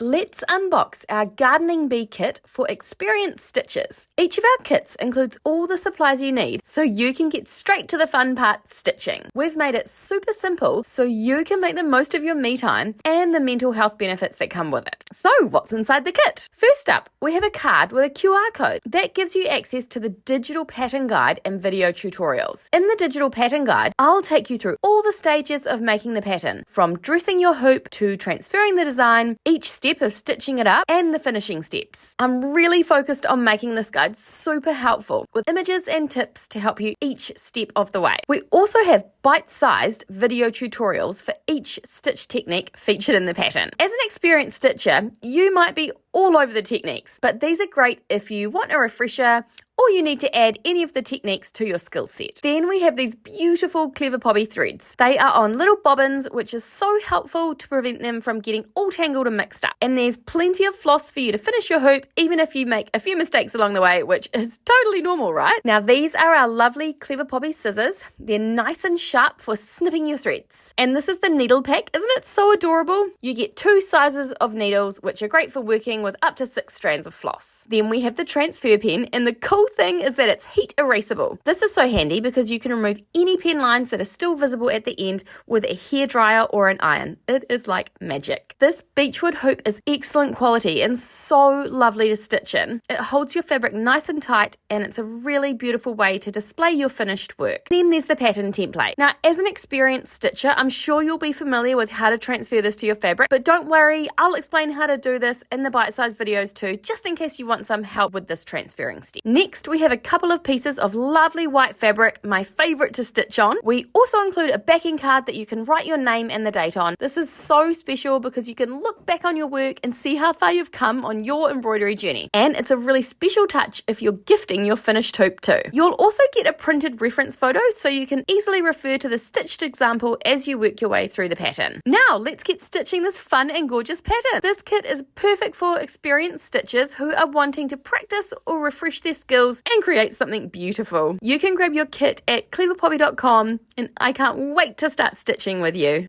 Let's unbox our gardening bee kit for experienced stitchers. Each of our kits includes all the supplies you need so you can get straight to the fun part, stitching. We've made it super simple so you can make the most of your me time and the mental health benefits that come with it. So what's inside the kit? First up, we have a card with a QR code that gives you access to the digital pattern guide and video tutorials. In the digital pattern guide, I'll take you through all the stages of making the pattern, from dressing your hoop to transferring the design, each step of stitching it up, and the finishing steps. I'm really focused on making this guide super helpful with images and tips to help you each step of the way. We also have bite-sized video tutorials for each stitch technique featured in the pattern. As an experienced stitcher, you might be all over the techniques, but these are great if you want a refresher or you need to add any of the techniques to your skill set. Then we have these beautiful Clever Poppy threads. They are on little bobbins, which is so helpful to prevent them from getting all tangled and mixed up. And there's plenty of floss for you to finish your hoop, even if you make a few mistakes along the way, which is totally normal, right? Now, these are our lovely Clever Poppy scissors. They're nice and sharp for snipping your threads. And this is the needle pack. Isn't it so adorable? You get 2 sizes of needles, which are great for working with up to 6 strands of floss. Then we have the transfer pen, and the cool thing is that it's heat erasable. This is so handy because you can remove any pen lines that are still visible at the end with a hairdryer or an iron. It is like magic. This beechwood hoop is excellent quality and so lovely to stitch in. It holds your fabric nice and tight, and it's a really beautiful way to display your finished work. Then there's the pattern template. Now, as an experienced stitcher, I'm sure you'll be familiar with how to transfer this to your fabric, but don't worry, I'll explain how to do this in the bite-sized videos too, just in case you want some help with this transferring step. Next, we have a couple of pieces of lovely white fabric, my favorite to stitch on. We also include a backing card that you can write your name and the date on. This is so special because you can look back on your work and see how far you've come on your embroidery journey. And it's a really special touch if you're gifting your finished hoop too. You'll also get a printed reference photo so you can easily refer to the stitched example as you work your way through the pattern. Now, let's get stitching this fun and gorgeous pattern. This kit is perfect for experienced stitchers who are wanting to practice or refresh their skills and create something beautiful. You can grab your kit at cleverpoppy.com, and I can't wait to start stitching with you.